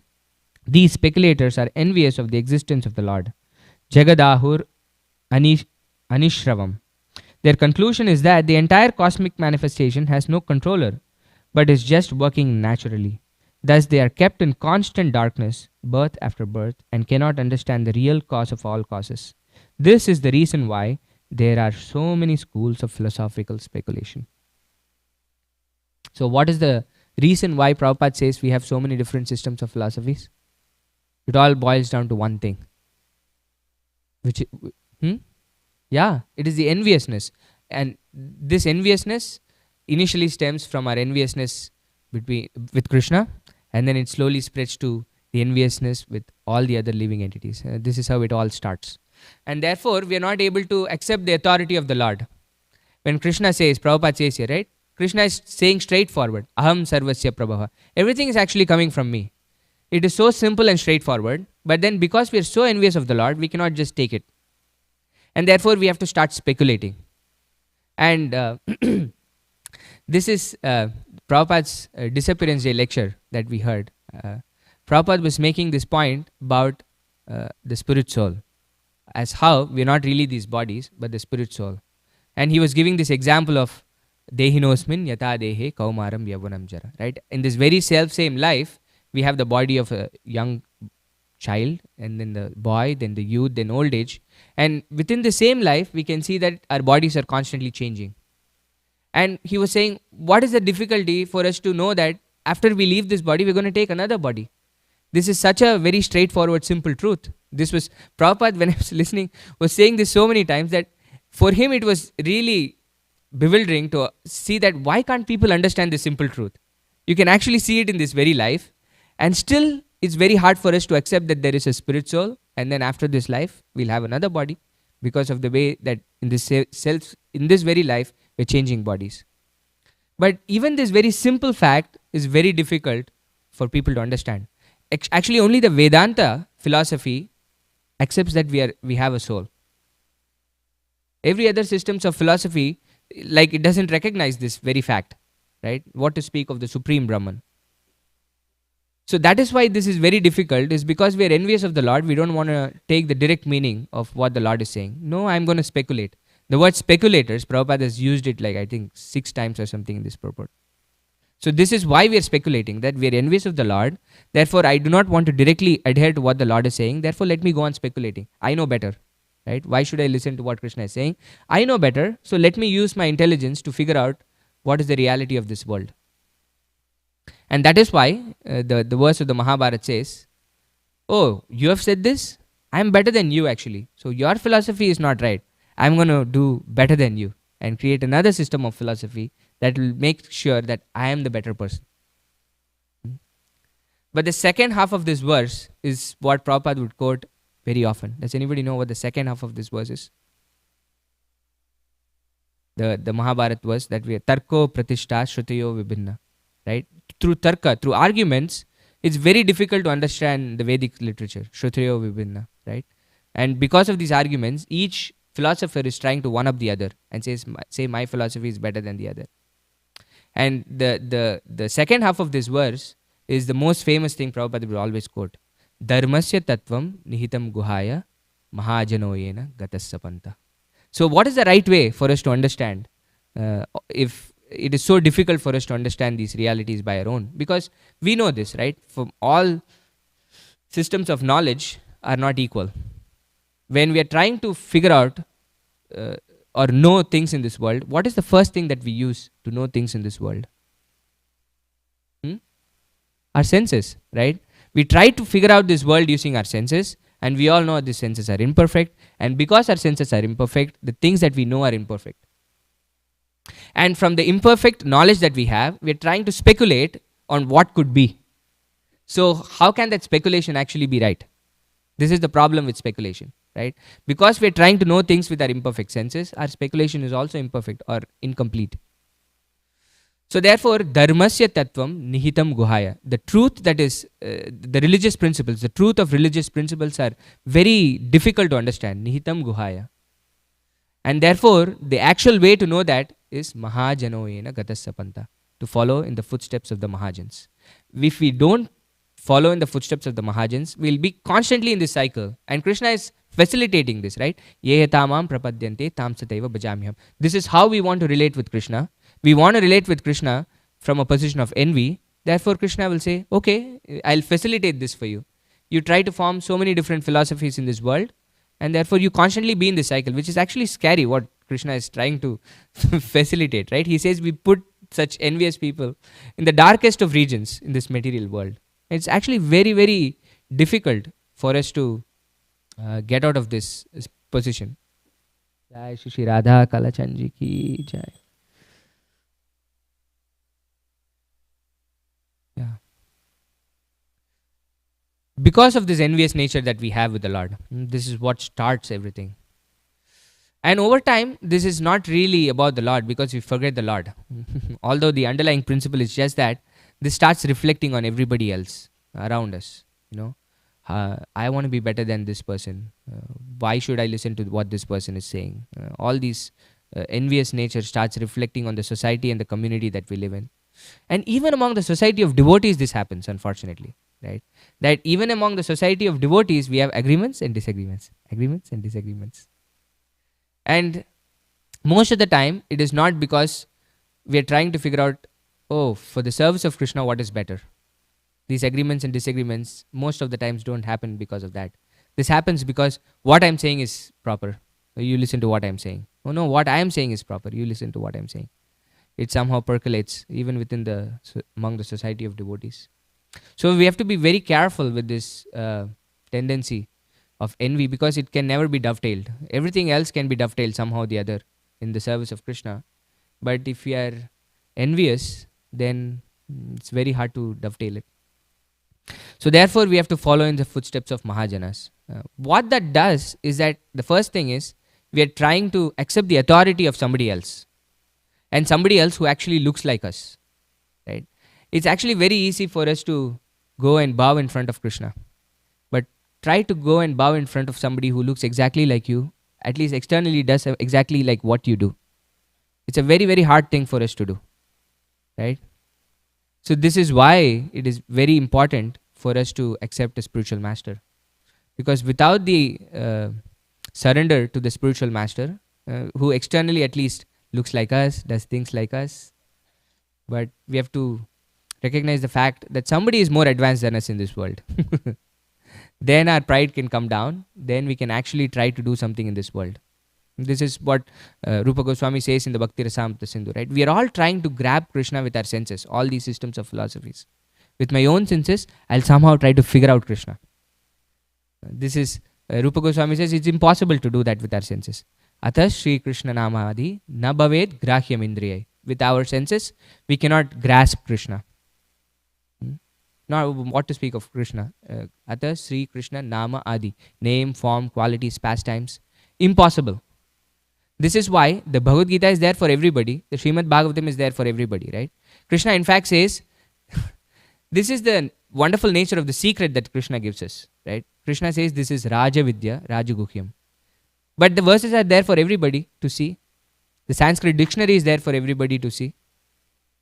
These speculators are envious of the existence of the Lord. Jagadahur Anishravam. Their conclusion is that the entire cosmic manifestation has no controller, but is just working naturally. Thus, they are kept in constant darkness, birth after birth, and cannot understand the real cause of all causes. This is the reason why there are so many schools of philosophical speculation. So, what is the reason why Prabhupada says we have so many different systems of philosophies? It all boils down to one thing. Yeah, it is the enviousness. And this enviousness initially stems from our enviousness with Krishna, and then it slowly spreads to the enviousness with all the other living entities. This is how it all starts. And therefore, we are not able to accept the authority of the Lord. When Krishna says, Prabhupada says here, right? Krishna is saying straightforward, Aham Sarvasya Prabhava. Everything is actually coming from me. It is so simple and straightforward, but then because we are so envious of the Lord, we cannot just take it. And therefore, we have to start speculating. And this is Prabhupada's Disappearance Day lecture that we heard. Prabhupada was making this point about the spirit soul, as how we are not really these bodies, but the spirit soul. And he was giving this example of Dehinosmin Yata Dehe Kaumaram Yavanam Jara. Right? In this very self-same life, we have the body of a young child, and then the boy, then the youth, then old age. And within the same life, we can see that our bodies are constantly changing. And he was saying, what is the difficulty for us to know that after we leave this body, we're going to take another body? This is such a very straightforward, simple truth. This was, Prabhupada, when I was listening, was saying this so many times that for him it was really bewildering to see that why can't people understand this simple truth? You can actually see it in this very life, and still it's very hard for us to accept that there is a spirit soul, and then after this life, we'll have another body, because of the way that in this very life, we're changing bodies. But even this very simple fact is very difficult for people to understand. Actually, only the Vedanta philosophy accepts that we have a soul. Every other systems of philosophy, like, it doesn't recognize this very fact, right? What to speak of the Supreme Brahman. So that is why this is very difficult, is because we are envious of the Lord. We don't want to take the direct meaning of what the Lord is saying. No, I'm going to speculate. The word speculators, Prabhupada has used it like, I think, 6 times or something in this purport. So this is why we are speculating, that we are envious of the Lord. Therefore, I do not want to directly adhere to what the Lord is saying. Therefore, let me go on speculating. I know better, right? Why should I listen to what Krishna is saying? I know better, so let me use my intelligence to figure out what is the reality of this world. And that is why the verse of the Mahabharata says, oh, you have said this? I am better than you actually. So your philosophy is not right. I am going to do better than you and create another system of philosophy that will make sure that I am the better person. But the second half of this verse is what Prabhupada would quote very often. Does anybody know what the second half of this verse is? The Mahabharata verse that we are Tarko Pratishta Shrutayo Vibhinna. Right? Through tarka, through arguments, it's very difficult to understand the Vedic literature, Shrutriyo Vibhinna, right? And because of these arguments, each philosopher is trying to one up the other and say my philosophy is better than the other. And the second half of this verse is the most famous thing Prabhupada will always quote. Dharmasya tattvam nihitam guhaya mahajanoyena gatassapanta. So what is the right way for us to understand if it is so difficult for us to understand these realities by our own? Because we know this, right? From all systems of knowledge are not equal. When we are trying to figure out or know things in this world, what is the first thing that we use to know things in this world? Our senses, right? We try to figure out this world using our senses, and we all know these senses are imperfect, and because our senses are imperfect, the things that we know are imperfect. And from the imperfect knowledge that we have, we are trying to speculate on what could be. So how can that speculation actually be right? This is the problem with speculation, right? Because we are trying to know things with our imperfect senses, our speculation is also imperfect or incomplete. So therefore, dharmasya tattvam nihitam guhaya. The truth that is, the religious principles, the truth of religious principles are very difficult to understand. Nihitam guhaya. And therefore, the actual way to know that is mahajanoyena gatassapanta. To follow in the footsteps of the Mahajans. If we don't follow in the footsteps of the Mahajans, we'll be constantly in this cycle. And Krishna is facilitating this, right? Ye tamam prapadyante tam sataiva bhajamyam. This is how we want to relate with Krishna. We want to relate with Krishna from a position of envy. Therefore, Krishna will say, okay, I'll facilitate this for you. You try to form so many different philosophies in this world, and therefore you constantly be in this cycle, which is actually scary what Krishna is trying to facilitate, right? He says we put such envious people in the darkest of regions in this material world. It's actually very, very difficult for us to get out of this position. Jai Shri Radha Kalachandji ki jai. Yeah. Because of this envious nature that we have with the Lord, this is what starts everything. And over time, this is not really about the Lord because we forget the Lord. Although the underlying principle is just that, this starts reflecting on everybody else around us. You know, I want to be better than this person. Why should I listen to what this person is saying? All these envious nature starts reflecting on the society and the community that we live in. And even among the society of devotees, this happens, unfortunately. Right? That even among the society of devotees, we have agreements and disagreements. Agreements and disagreements. And most of the time, it is not because we are trying to figure out, oh, for the service of Krishna, what is better? These agreements and disagreements, most of the times don't happen because of that. This happens because what I'm saying is proper. You listen to what I'm saying. Oh no, what I am saying is proper. You listen to what I'm saying. It somehow percolates even within among the society of devotees. So we have to be very careful with this tendency of envy, because it can never be dovetailed. Everything else can be dovetailed somehow or the other in the service of Krishna. But if we are envious, then it's very hard to dovetail it. So therefore, we have to follow in the footsteps of Mahajanas. What that does is that the first thing is, we are trying to accept the authority of somebody else. And somebody else who actually looks like us. Right? It's actually very easy for us to go and bow in front of Krishna. But try to go and bow in front of somebody who looks exactly like you, at least externally does exactly like what you do. It's a very, very hard thing for us to do. Right? So this is why it is very important for us to accept a spiritual master. Because without the surrender to the spiritual master, who externally at least looks like us, does things like us, but we have to recognize the fact that somebody is more advanced than us in this world. Then our pride can come down. Then we can actually try to do something in this world. This is what Rupa Goswami says in the Bhakti Rasamrita Sindhu, right? We are all trying to grab Krishna with our senses, all these systems of philosophies. With my own senses, I'll somehow try to figure out Krishna. This is, Rupa Goswami says, it's impossible to do that with our senses. Atas Shri Krishna Namadi na bhaved grahyam indriyai. With our senses, we cannot grasp Krishna. Not what to speak of Krishna. Atas Sri Krishna Nama Adi. Name, form, qualities, pastimes. Impossible. This is why the Bhagavad Gita is there for everybody. The Srimad Bhagavatam is there for everybody, right? Krishna in fact says, this is the wonderful nature of the secret that Krishna gives us, right? Krishna says this is Raja Vidya, Rajaguhyam. But the verses are there for everybody to see. The Sanskrit dictionary is there for everybody to see,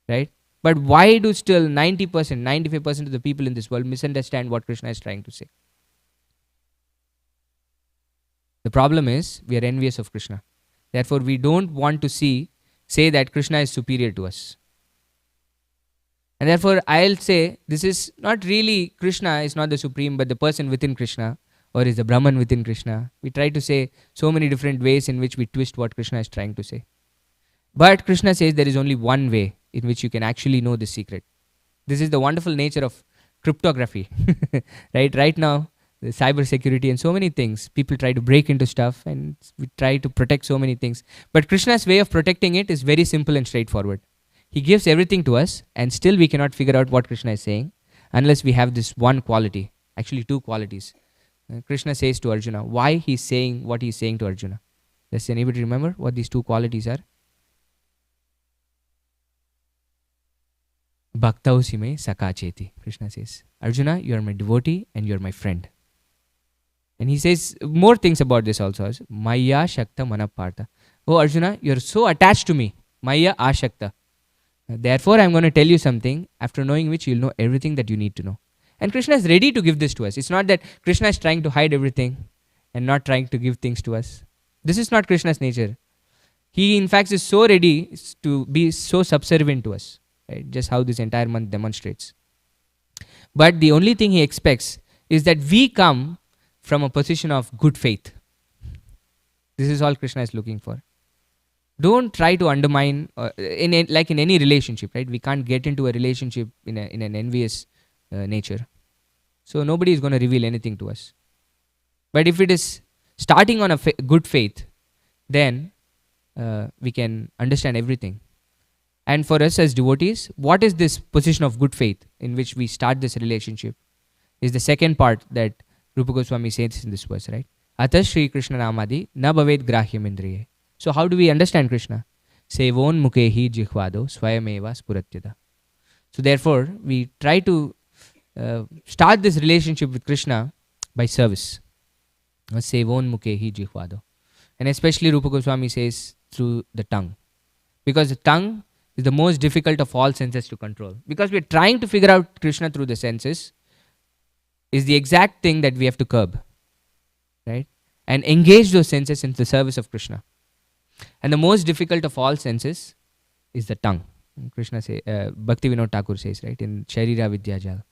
right? But why do still 90%, 95% of the people in this world misunderstand what Krishna is trying to say? The problem is we are envious of Krishna. Therefore, we don't want to say that Krishna is superior to us. And therefore, I'll say this is not really Krishna is not the supreme, but the person within Krishna, or is the Brahman within Krishna. We try to say so many different ways in which we twist what Krishna is trying to say. But Krishna says there is only one way in which you can actually know the secret. This is the wonderful nature of cryptography. Right now, the cyber security and so many things, people try to break into stuff and we try to protect so many things. But Krishna's way of protecting it is very simple and straightforward. He gives everything to us and still we cannot figure out what Krishna is saying unless we have this one quality, actually two qualities. Krishna says to Arjuna, why he's saying what he's saying to Arjuna. Does anybody remember what these two qualities are? Bhaktausi me saka cheti, Krishna says. Arjuna, you are my devotee and you are my friend. And he says more things about this also. Maya Shakta Manapartha. Oh Arjuna, you are so attached to me. Maya Ashakta. Therefore, I am going to tell you something, after knowing which you will know everything that you need to know. And Krishna is ready to give this to us. It's not that Krishna is trying to hide everything and not trying to give things to us. This is not Krishna's nature. He in fact is so ready to be so subservient to us. Right? Just how this entire month demonstrates. But the only thing he expects is that we come from a position of good faith. This is all Krishna is looking for. Don't try to undermine, like in any relationship, right? We can't get into a relationship in an envious nature. So nobody is going to reveal anything to us. But if it is starting on a good faith, then we can understand everything. And for us as devotees, what is this position of good faith in which we start this relationship? Is the second part that Rupa Goswami says in this verse, right? Atas Shri Krishna Namadi na bhaved grahyam indriye. So how do we understand Krishna? Sevon mukehi jihvado swayameva spuratyada. So therefore, we try to start this relationship with Krishna by service. Sevon mukehi jihvado. And especially Rupa Goswami says through the tongue. Because the tongue is the most difficult of all senses to control. Because we are trying to figure out Krishna through the senses is the exact thing that we have to curb. Right? And engage those senses into the service of Krishna. And the most difficult of all senses is the tongue. Krishna say, Bhakti Vinod Thakur says, right, in Sharira Vidyajal,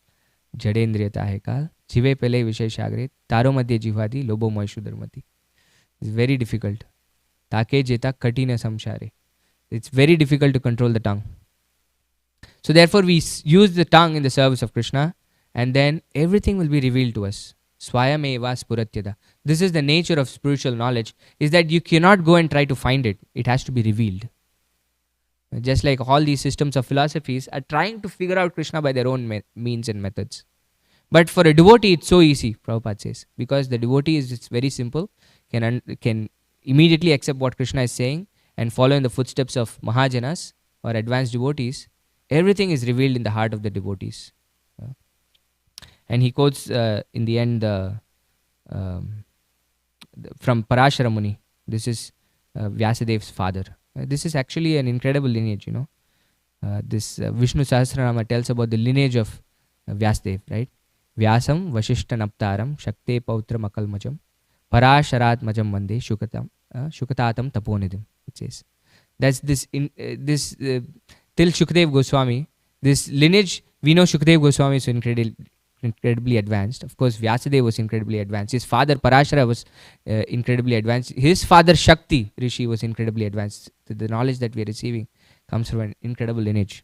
Jadendriyata hai kal, Jive pele vishay shagre, Taro madhye jivadi, Lobo moishu dharmati. It's very difficult. Take jeta katina samshare. It's very difficult to control the tongue. So therefore we use the tongue in the service of Krishna and then everything will be revealed to us. Swayameva spuratyada. This is the nature of spiritual knowledge, is that you cannot go and try to find it. It has to be revealed. Just like all these systems of philosophies are trying to figure out Krishna by their own means and methods. But for a devotee, it's so easy, Prabhupada says. Because the devotee is it's very simple, can immediately accept what Krishna is saying and follow in the footsteps of Mahajanas or advanced devotees. Everything is revealed in the heart of the devotees. And he quotes in the end from Parashara Muni. This is Vyasadev's father. This is actually an incredible lineage, you know. This Vishnu Sahasranama tells about the lineage of Vyasadev, right? Vyasam Vashishta Naptaram Shakte Pautram Akalmajam Parasharat Majam Vande Shukatatam Taponidim. It says. That's this till Shukdev Goswami. This lineage, we know Shukdev Goswami is incredibly advanced. Of course, Vyasadeva was incredibly advanced. His father Parashara was incredibly advanced. His father Shakti Rishi was incredibly advanced. The knowledge that we are receiving comes from an incredible lineage.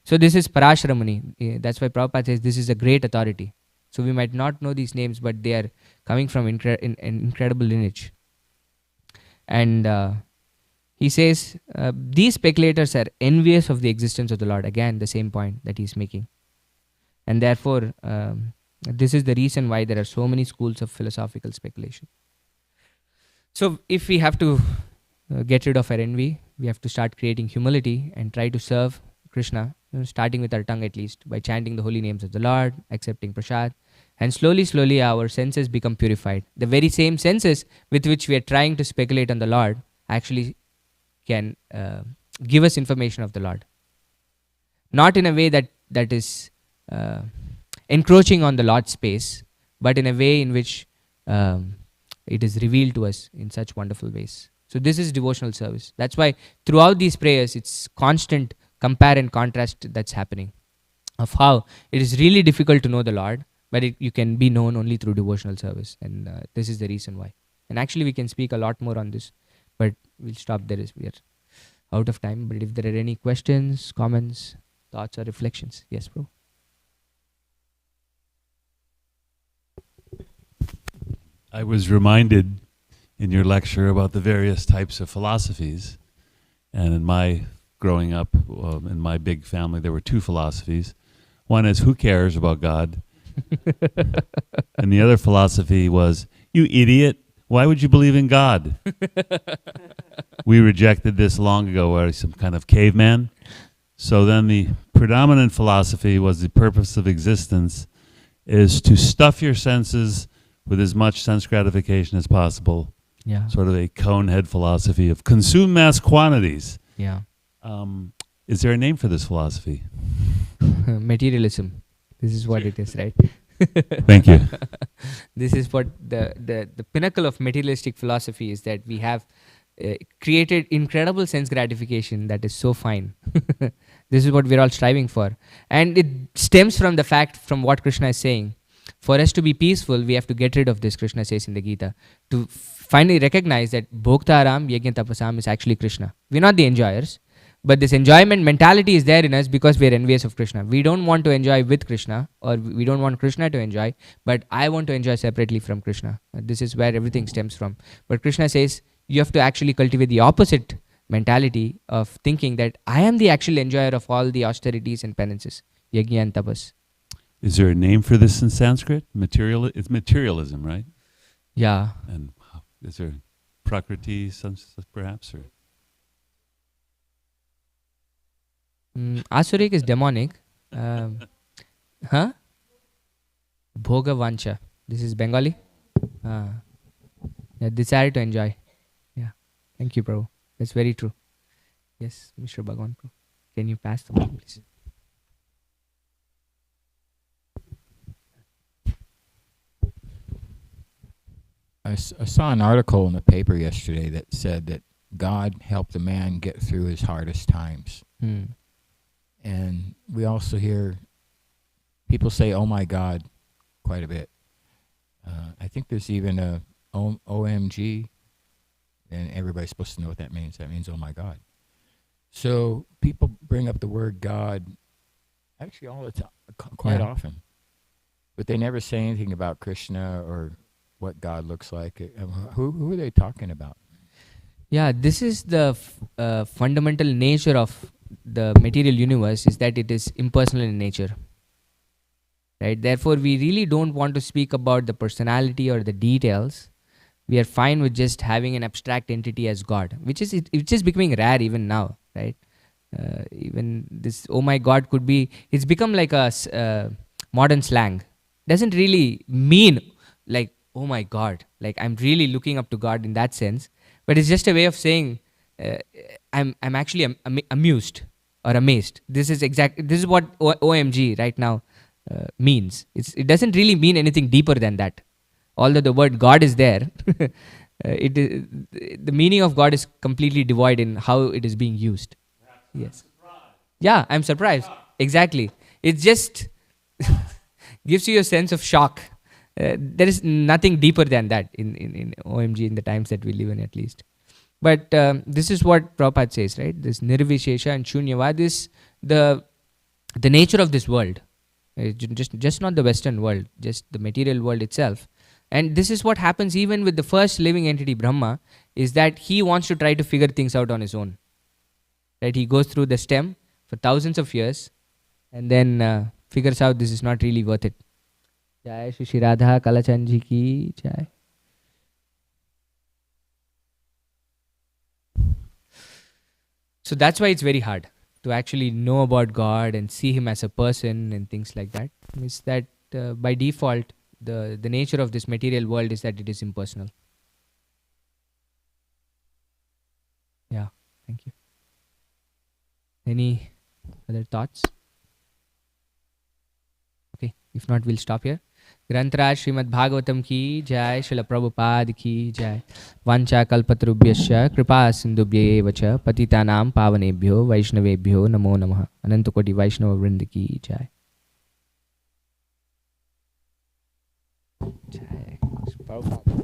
So this is Parashara Muni. That's why Prabhupada says this is a great authority. So we might not know these names, but they are coming from an incredible lineage. And he says these speculators are envious of the existence of the Lord. Again, the same point that he's making. And therefore, this is the reason why there are so many schools of philosophical speculation. So if we have to get rid of our envy, we have to start creating humility and try to serve Krishna, starting with our tongue at least, by chanting the holy names of the Lord, accepting prasad, And slowly, our senses become purified. The very same senses with which we are trying to speculate on the Lord actually can give us information of the Lord. Not in a way that is encroaching on the Lord's space, but in a way in which it is revealed to us in such wonderful ways. So this is devotional service. That's why throughout these prayers, it's constant compare and contrast that's happening of how it is really difficult to know the Lord, but you can be known only through devotional service. And this is the reason why. And actually we can speak a lot more on this, but we'll stop there as we are out of time. But if there are any questions, comments, thoughts or reflections. Yes, bro. I was reminded in your lecture about the various types of philosophies. And in my growing up, in my big family, there were two philosophies. One is, who cares about God? And the other philosophy was, you idiot, why would you believe in God? We rejected this long ago, where some kind of caveman. So then the predominant philosophy was the purpose of existence is to stuff your senses with as much sense gratification as possible. Yeah. Sort of a conehead philosophy of consume mass quantities. Yeah. Is there a name for this philosophy? Materialism. This is what it is, right? Thank you. This is what the pinnacle of materialistic philosophy is, that we have created incredible sense gratification that is so fine. This is what we're all striving for. And it stems from the fact, from what Krishna is saying. For us to be peaceful, we have to get rid of this, Krishna says in the Gita, to finally recognize that Bhoktaram Yajna Tapasam is actually Krishna. We're not the enjoyers, but this enjoyment mentality is there in us because we're envious of Krishna. We don't want to enjoy with Krishna, or we don't want Krishna to enjoy, but I want to enjoy separately from Krishna. This is where everything stems from. But Krishna says you have to actually cultivate the opposite mentality of thinking that I am the actual enjoyer of all the austerities and penances, Yajna and Tapas. Is there a name for this in Sanskrit? It's materialism, right? Yeah. And is there prakriti, perhaps? Or? Asurik is demonic. Bhoga Vancha. This is Bengali. Yeah, desire to enjoy. Yeah. Thank you, bro. That's very true. Yes, Mr. Bhagwan, bro. Can you pass the mic, please? I saw an article in the paper yesterday that said that God helped a man get through his hardest times. And we also hear people say, oh my God, quite a bit. I think there's even a OMG, and everybody's supposed to know what that means. That means, oh my God. So people bring up the word God actually all the time, quite often. But they never say anything about Krishna or what God looks like. Who are they talking about? Yeah, this is the fundamental nature of the material universe, is that it is impersonal in nature. Right? Therefore, we really don't want to speak about the personality or the details. We are fine with just having an abstract entity as God, which is becoming rare even now, right? Even this, oh my God, could be, it's become like a modern slang. Doesn't really mean like, oh my God, like I'm really looking up to God in that sense, but it's just a way of saying I'm actually amused or amazed. This is what OMG right now means. It doesn't really mean anything deeper than that. Although the word God is there, the meaning of God is completely devoid in how it is being used. Yes. Yeah, I'm surprised. Exactly. It just gives you a sense of shock. There is nothing deeper than that in OMG in the times that we live in, at least. But this is what Prabhupada says, right? This Nirvishesha and Shunyavad is the nature of this world. Just not the Western world, just the material world itself. And this is what happens even with the first living entity, Brahma, is that he wants to try to figure things out on his own. Right? He goes through the stem for thousands of years and then figures out this is not really worth it. Jai Shri Radha Kalachandji ki jai. So that's why it's very hard to actually know about God and see Him as a person and things like that. It's that by default, the nature of this material world is that it is impersonal. Yeah, thank you. Any other thoughts? Okay, if not, we'll stop here. ग्रंथराज Shrimad Bhagavatam की जय, श्रील प्रभुपाद की जय। वाञ्छा कल्पतरुभ्यश्च कृपा सिन्धुभ्येव च पतितानां पावनेभ्यो वैष्णवेभ्यो नमो नमः। अनंत कोटि वैष्णव वृंद की जय। जय प्रभुपाद।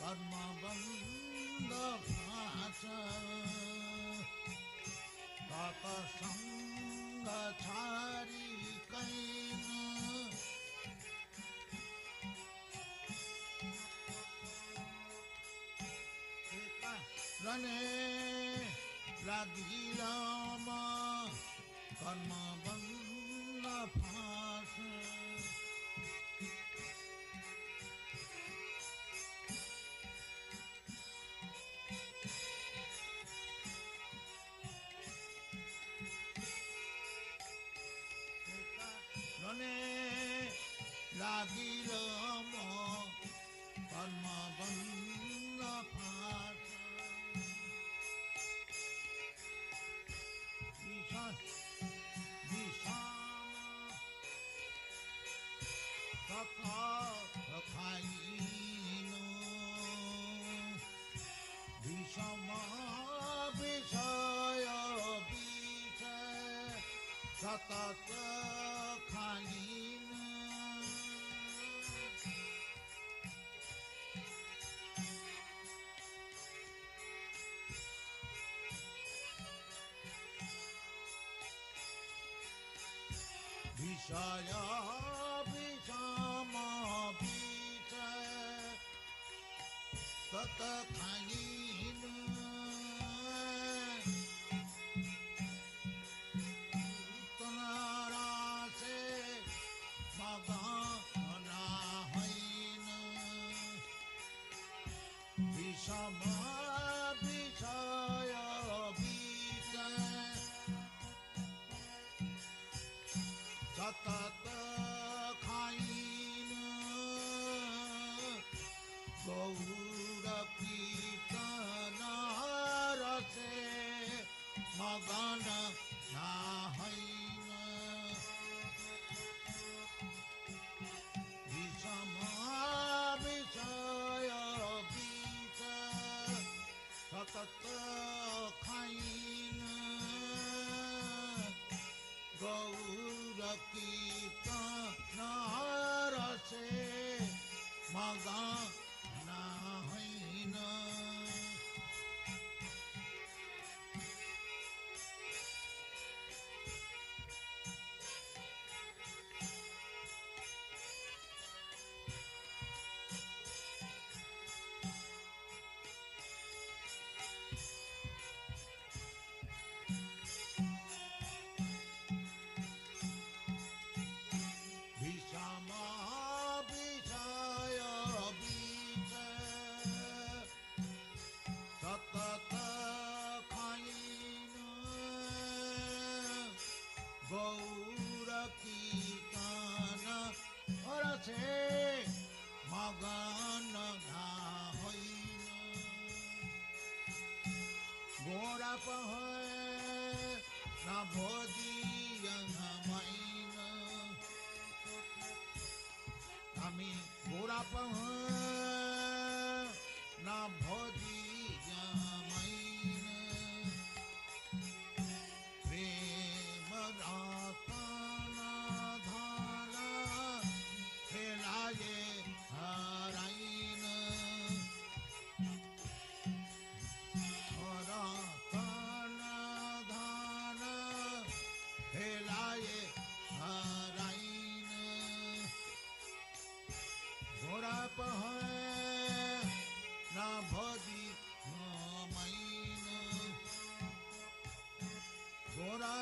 कर्मबन्ध फाँच तत सङ्ग छाडिकैन रने लागिलामा कर्मबन्ध फाँच रने लागिल म कर्मबन्ध फाँच खाइन विषम विषय बिच सतत खाइन विषय विषम बिच तत खाइन तनरासे मगन होइन विषम विषय बिच सतत खाइन गौर कीर्तन रसे मगन होइन विषम विषय बिच सतत खाइन गौर कीर्तन रसे मगन होइन विषम विषय बिच सतत खाइन गौर कीर्तन रसे मगन होइन गोरा न भोजियन मैन हामी गोरा न भोजियन प्रेम रतन धन खेलाए हराइन रतन धन खेलाए हराइन घोड़ा न भोजी मैन घोड़ा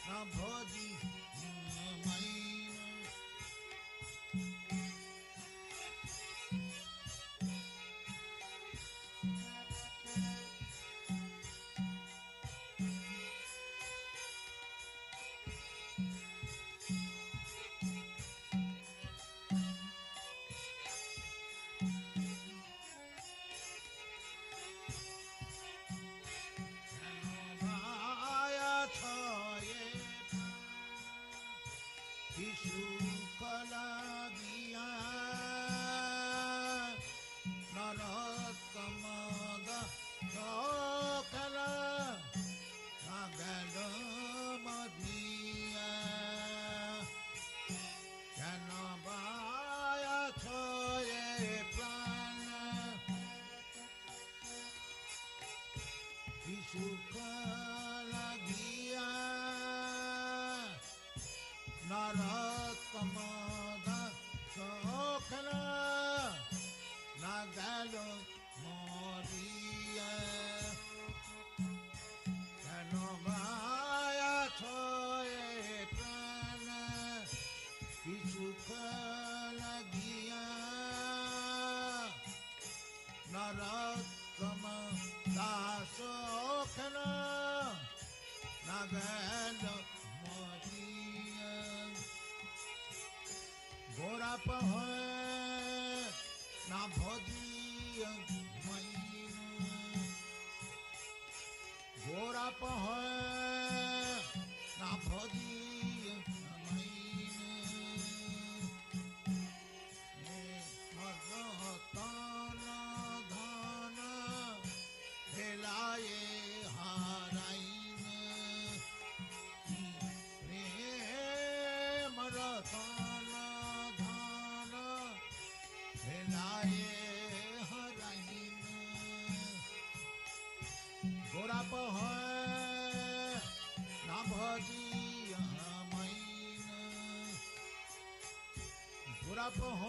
न भोजी मैन रत्तम दासोखन नगल मोदिय गोरा पह ना भोदिय मैन गोरा पह ना भोदिय मैन मरतन धन भेलाए हाराइन प्रेम रतन धन भेलाए हराइन गोरा पह ना भजिया मैन गोरा पह